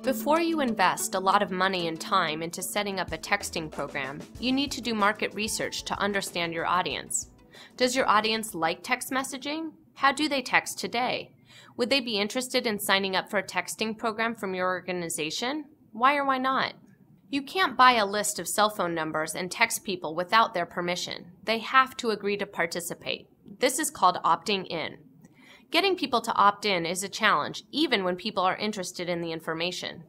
Before you invest a lot of money and time into setting up a texting program, you need to do market research to understand your audience. Does your audience like text messaging? How do they text today? Would they be interested in signing up for a texting program from your organization? Why or why not? You can't buy a list of cell phone numbers and text people without their permission. They have to agree to participate. This is called opting in. Getting people to opt in is a challenge, even when people are interested in the information.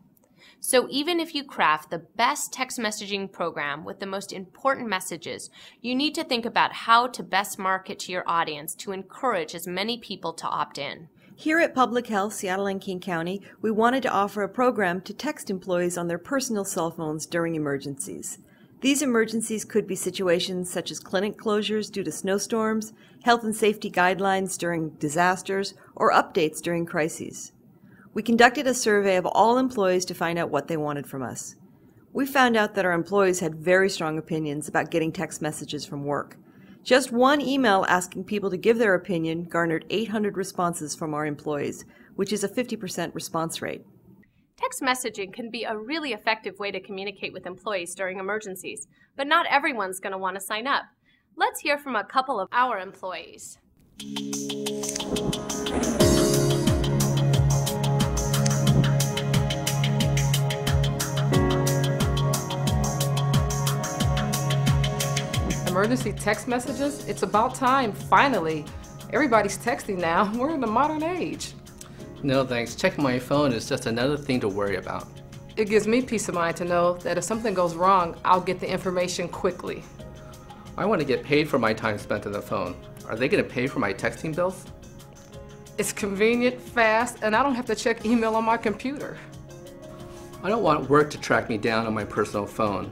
So even if you craft the best text messaging program with the most important messages, you need to think about how to best market to your audience to encourage as many people to opt in. Here at Public Health, Seattle and King County, we wanted to offer a program to text employees on their personal cell phones during emergencies. These emergencies could be situations such as clinic closures due to snowstorms, health and safety guidelines during disasters, or updates during crises. We conducted a survey of all employees to find out what they wanted from us. We found out that our employees had very strong opinions about getting text messages from work. Just one email asking people to give their opinion garnered 800 responses from our employees, which is a 50% response rate. Text messaging can be a really effective way to communicate with employees during emergencies, but not everyone's going to want to sign up. Let's hear from a couple of our employees. Emergency text messages? It's about time, finally. Everybody's texting now. We're in the modern age. No thanks. Checking my phone is just another thing to worry about. It gives me peace of mind to know that if something goes wrong, I'll get the information quickly. I want to get paid for my time spent on the phone. Are they going to pay for my texting bills? It's convenient, fast, and I don't have to check email on my computer. I don't want work to track me down on my personal phone.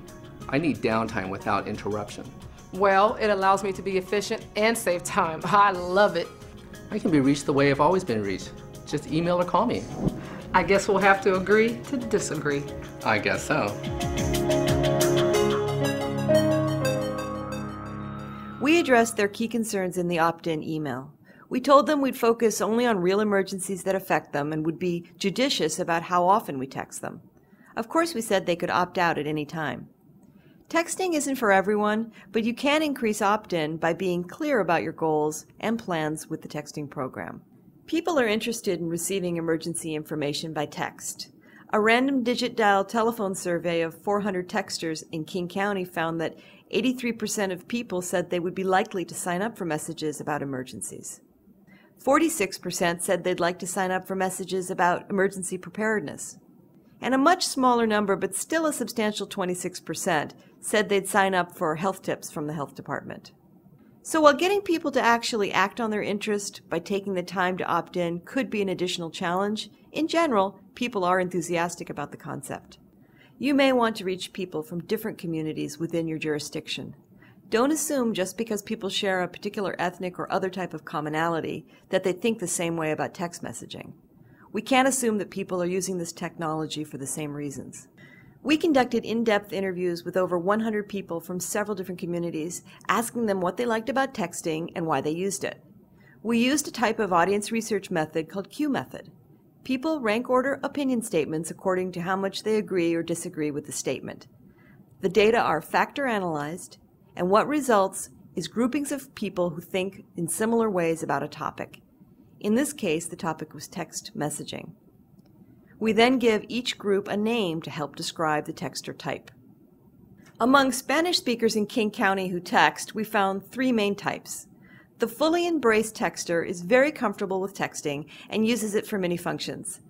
I need downtime without interruption. Well, it allows me to be efficient and save time. I love it. I can be reached the way I've always been reached. Just email or call me. I guess we'll have to agree to disagree. I guess so. We addressed their key concerns in the opt-in email. We told them we'd focus only on real emergencies that affect them and would be judicious about how often we text them. Of course, we said they could opt out at any time. Texting isn't for everyone, but you can increase opt-in by being clear about your goals and plans with the texting program. People are interested in receiving emergency information by text. A random digit dial telephone survey of 400 texters in King County found that 83% of people said they would be likely to sign up for messages about emergencies. 46% said they'd like to sign up for messages about emergency preparedness. And a much smaller number, but still a substantial 26%, said they'd sign up for health tips from the health department. So while getting people to actually act on their interest by taking the time to opt in could be an additional challenge, in general, people are enthusiastic about the concept. You may want to reach people from different communities within your jurisdiction. Don't assume just because people share a particular ethnic or other type of commonality that they think the same way about text messaging. We can't assume that people are using this technology for the same reasons. We conducted in-depth interviews with over 100 people from several different communities, asking them what they liked about texting and why they used it. We used a type of audience research method called Q method. People rank order opinion statements according to how much they agree or disagree with the statement. The data are factor analyzed, and what results is groupings of people who think in similar ways about a topic. In this case, the topic was text messaging. We then give each group a name to help describe the texter type. Among Spanish speakers in King County who text, we found three main types. The fully embraced texter is very comfortable with texting and uses it for many functions.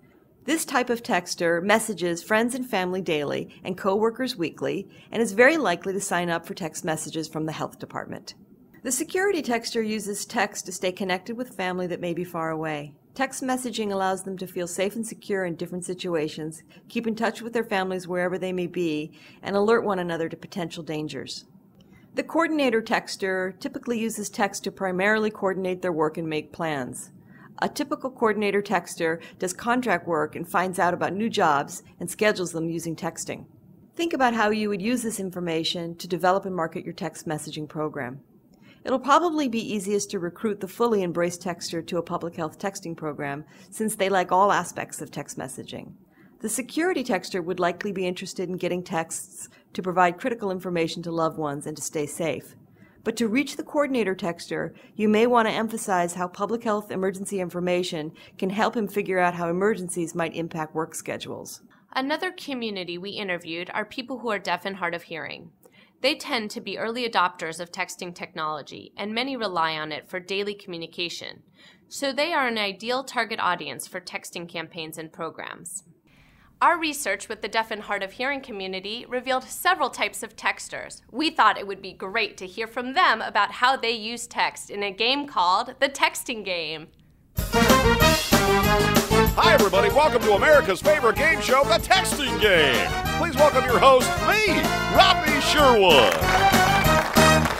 This type of texter messages friends and family daily and coworkers weekly and is very likely to sign up for text messages from the health department. The security texter uses text to stay connected with family that may be far away. Text messaging allows them to feel safe and secure in different situations, keep in touch with their families wherever they may be, and alert one another to potential dangers. The coordinator texter typically uses text to primarily coordinate their work and make plans. A typical coordinator texter does contract work and finds out about new jobs and schedules them using texting. Think about how you would use this information to develop and market your text messaging program. It'll probably be easiest to recruit the fully embraced texter to a public health texting program, since they like all aspects of text messaging. The security texter would likely be interested in getting texts to provide critical information to loved ones and to stay safe. But to reach the coordinator texter, you may want to emphasize how public health emergency information can help him figure out how emergencies might impact work schedules. Another community we interviewed are people who are deaf and hard of hearing. They tend to be early adopters of texting technology, and many rely on it for daily communication. So they are an ideal target audience for texting campaigns and programs. Our research with the deaf and hard of hearing community revealed several types of texters. We thought it would be great to hear from them about how they use text in a game called the Texting Game. Hi, everybody. Welcome to America's favorite game show, The Texting Game. Please welcome your host, me, Rodney Sherwood.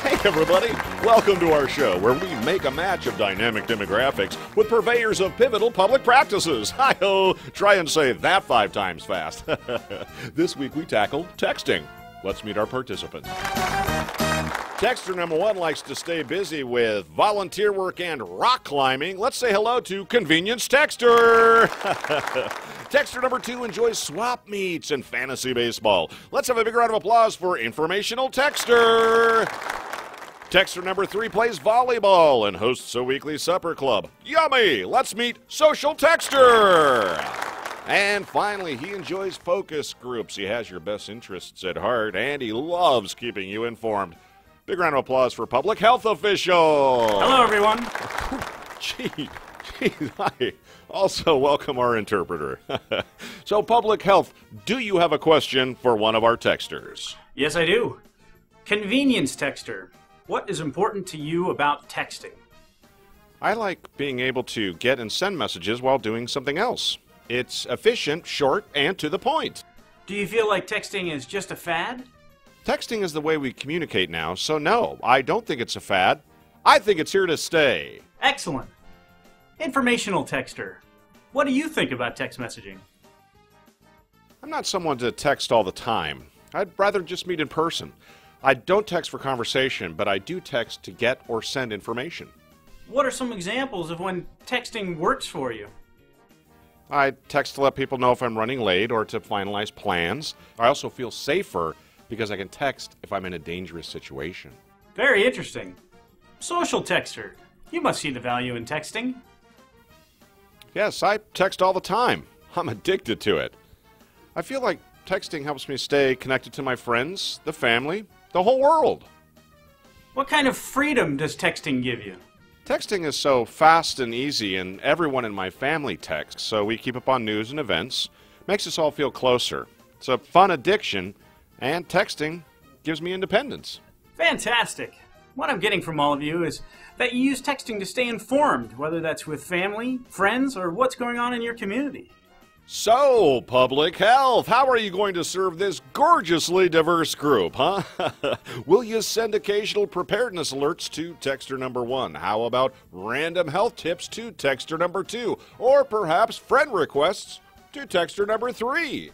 Hey, everybody. Welcome to our show, where we make a match of dynamic demographics with purveyors of pivotal public practices. Hi-ho. Try and say that 5 times fast. This week, we tackle texting. Let's meet our participants. Texter number 1 likes to stay busy with volunteer work and rock climbing. Let's say hello to Convenience Texter. Texter number 2 enjoys swap meets and fantasy baseball. Let's have a big round of applause for Informational Texter. Texter number 3 plays volleyball and hosts a weekly supper club. Yummy! Let's meet Social Texter. And finally, he enjoys focus groups. He has your best interests at heart, and he loves keeping you informed. Big round of applause for Public Health Official. Hello, everyone. Gee, hi. Also, welcome our interpreter. So, Public Health, do you have a question for one of our texters? Yes, I do. Convenience Texter. What is important to you about texting? I like being able to get and send messages while doing something else. It's efficient, short, and to the point. Do you feel like texting is just a fad? Texting is the way we communicate now, so no, I don't think it's a fad. I think it's here to stay. Excellent. Informational Texter. What do you think about text messaging? I'm not someone to text all the time. I'd rather just meet in person. I don't text for conversation, but I do text to get or send information. What are some examples of when texting works for you? I text to let people know if I'm running late or to finalize plans. I also feel safer because I can text if I'm in a dangerous situation. Very interesting. Social Texter. You must see the value in texting. Yes, I text all the time. I'm addicted to it. I feel like texting helps me stay connected to my friends, the family, the whole world. What kind of freedom does texting give you? Texting is so fast and easy, and everyone in my family texts, so we keep up on news and events. Makes us all feel closer. It's a fun addiction, and texting gives me independence. Fantastic. What I'm getting from all of you is that you use texting to stay informed, whether that's with family, friends, or what's going on in your community. So, Public Health, how are you going to serve this gorgeously diverse group, huh? Will you send occasional preparedness alerts to texter number 1? How about random health tips to texter number 2? Or perhaps friend requests to texter number 3?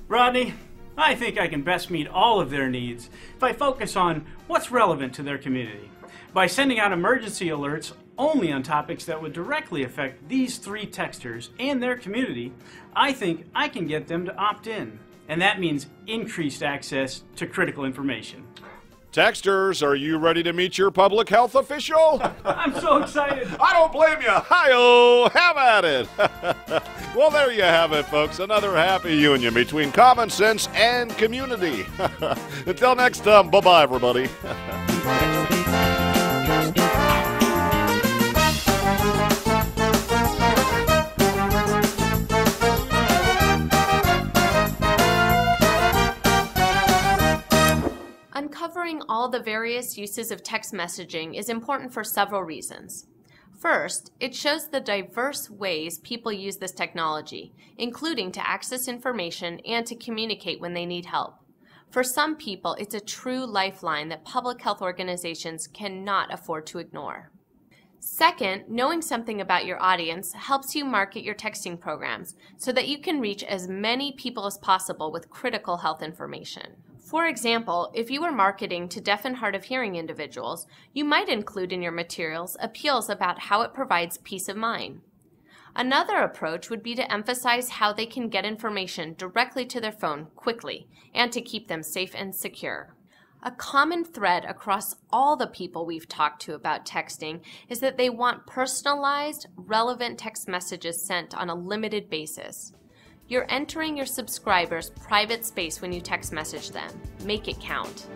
Rodney, I think I can best meet all of their needs if I focus on what's relevant to their community. By sending out emergency alerts only on topics that would directly affect these 3 texters and their community, I think I can get them to opt in. And that means increased access to critical information. Texters, are you ready to meet your public health official? I'm so excited. I don't blame you. Hi-oh, have at it. Well, there you have it, folks. Another happy union between common sense and community. Until next time, bye-bye, everybody. Uncovering all the various uses of text messaging is important for several reasons. First, it shows the diverse ways people use this technology, including to access information and to communicate when they need help. For some people, it's a true lifeline that public health organizations cannot afford to ignore. Second, knowing something about your audience helps you market your texting programs so that you can reach as many people as possible with critical health information. For example, if you were marketing to deaf and hard of hearing individuals, you might include in your materials appeals about how it provides peace of mind. Another approach would be to emphasize how they can get information directly to their phone quickly and to keep them safe and secure. A common thread across all the people we've talked to about texting is that they want personalized, relevant text messages sent on a limited basis. You're entering your subscribers' private space when you text message them. Make it count.